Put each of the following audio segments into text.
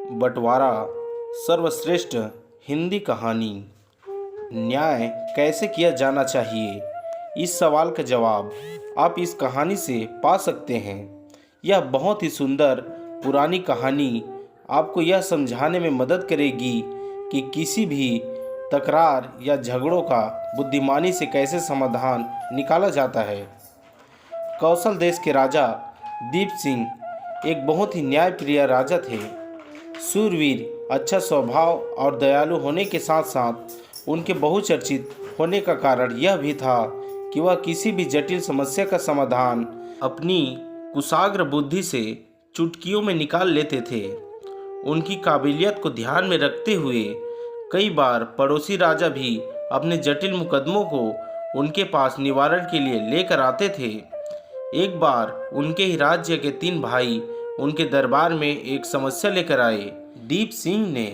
बंटवारा सर्वश्रेष्ठ हिंदी कहानी। न्याय कैसे किया जाना चाहिए, इस सवाल का जवाब आप इस कहानी से पा सकते हैं। यह बहुत ही सुंदर पुरानी कहानी आपको यह समझाने में मदद करेगी कि किसी भी तकरार या झगड़ों का बुद्धिमानी से कैसे समाधान निकाला जाता है। कौशल देश के राजा दीप सिंह एक बहुत ही न्यायप्रिय राजा थे। शूरवीर, अच्छा स्वभाव और दयालु होने के साथ साथ उनके बहुचर्चित होने का कारण यह भी था कि वह किसी भी जटिल समस्या का समाधान अपनी कुशाग्र बुद्धि से चुटकियों में निकाल लेते थे। उनकी काबिलियत को ध्यान में रखते हुए कई बार पड़ोसी राजा भी अपने जटिल मुकदमों को उनके पास निवारण के लिए लेकर आते थे। एक बार उनके ही राज्य के 3 भाई उनके दरबार में एक समस्या लेकर आए। दीप सिंह ने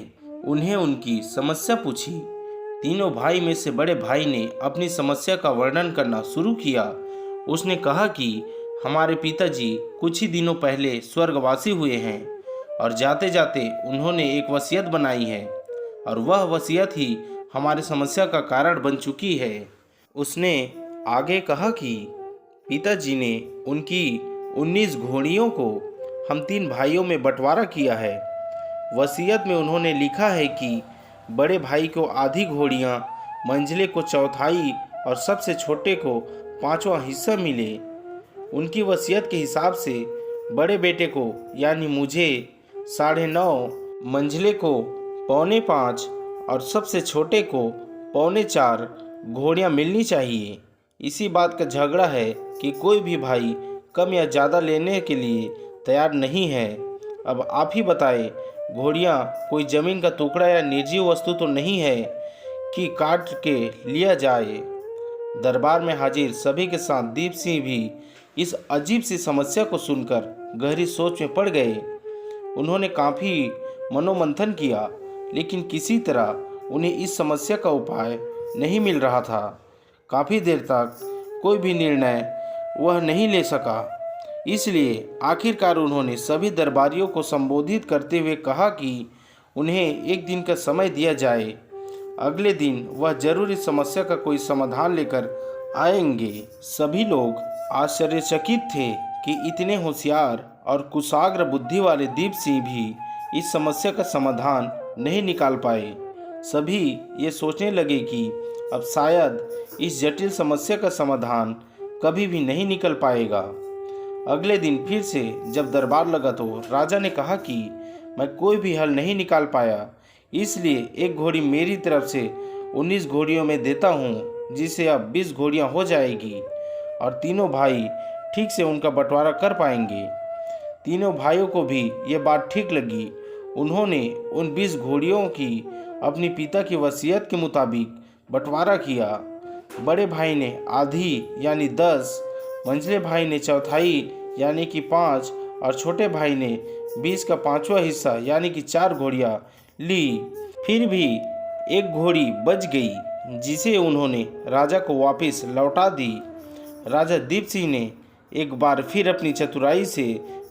उन्हें उनकी समस्या पूछी। तीनों भाई में से बड़े भाई ने अपनी समस्या का वर्णन करना शुरू किया। उसने कहा कि हमारे पिताजी कुछ ही दिनों पहले स्वर्गवासी हुए हैं और जाते जाते उन्होंने एक वसीयत बनाई है और वह वसीयत ही हमारी समस्या का कारण बन चुकी है। उसने आगे कहा कि पिताजी ने उनकी 19 घोड़ियों को हम 3 भाइयों में बंटवारा किया है। वसीयत में उन्होंने लिखा है कि बड़े भाई को आधी घोड़ियाँ, मंझले को चौथाई और सबसे छोटे को 5वां हिस्सा मिले। उनकी वसीयत के हिसाब से बड़े बेटे को यानी मुझे 9.5, मंझले को 4.25 और सबसे छोटे को 4.25 घोड़ियाँ मिलनी चाहिए। इसी बात का झगड़ा है कि कोई भी भाई कम या ज़्यादा लेने के लिए तैयार नहीं है। अब आप ही बताएं, घोड़ियाँ कोई ज़मीन का टुकड़ा या निर्जीव वस्तु तो नहीं है कि काट के लिया जाए। दरबार में हाजिर सभी के साथ दीप सिंह भी इस अजीब सी समस्या को सुनकर गहरी सोच में पड़ गए। उन्होंने काफ़ी मनोमंथन किया, लेकिन किसी तरह उन्हें इस समस्या का उपाय नहीं मिल रहा था। काफ़ी देर तक कोई भी निर्णय वह नहीं ले सका। इसलिए आखिरकार उन्होंने सभी दरबारियों को संबोधित करते हुए कहा कि उन्हें एक दिन का समय दिया जाए। अगले दिन वह जरूर इस समस्या का कोई समाधान लेकर आएंगे। सभी लोग आश्चर्यचकित थे कि इतने होशियार और कुशाग्र बुद्धि वाले दीप सिंह भी इस समस्या का समाधान नहीं निकाल पाए। सभी ये सोचने लगे कि अब शायद इस जटिल समस्या का समाधान कभी भी नहीं निकल पाएगा। अगले दिन फिर से जब दरबार लगा तो राजा ने कहा कि मैं कोई भी हल नहीं निकाल पाया, इसलिए एक घोड़ी मेरी तरफ से 19 घोड़ियों में देता हूँ, जिससे अब 20 घोड़ियाँ हो जाएगी और तीनों भाई ठीक से उनका बंटवारा कर पाएंगे। तीनों भाइयों को भी ये बात ठीक लगी। उन्होंने उन 20 घोड़ियों की अपने पिता की वसीयत के मुताबिक बंटवारा किया। बड़े भाई ने आधी यानी 10, मंझले भाई ने चौथाई यानी कि 5 और छोटे भाई ने 20 का 5वां हिस्सा यानी कि 4 घोड़ियाँ ली। फिर भी एक घोड़ी बच गई, जिसे उन्होंने राजा को वापस लौटा दी। राजा दीप सिंह ने एक बार फिर अपनी चतुराई से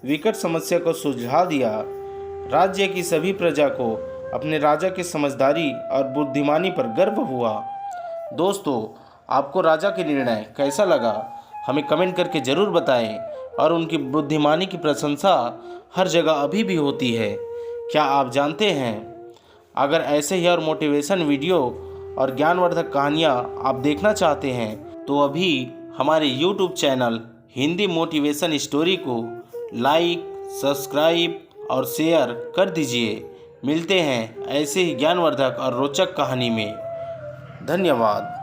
विकट समस्या को सुलझा दिया। राज्य की सभी प्रजा को अपने राजा की समझदारी और बुद्धिमानी पर गर्व हुआ। दोस्तों, आपको राजा के निर्णय कैसा लगा, हमें कमेंट करके ज़रूर बताएं। और उनकी बुद्धिमानी की प्रशंसा हर जगह अभी भी होती है। क्या आप जानते हैं, अगर ऐसे ही और मोटिवेशन वीडियो और ज्ञानवर्धक कहानियाँ आप देखना चाहते हैं तो अभी हमारे YouTube channel Hindi motivation story को लाइक, सब्सक्राइब और शेयर कर दीजिए। मिलते हैं ऐसे ही ज्ञानवर्धक और रोचक कहानी में। धन्यवाद।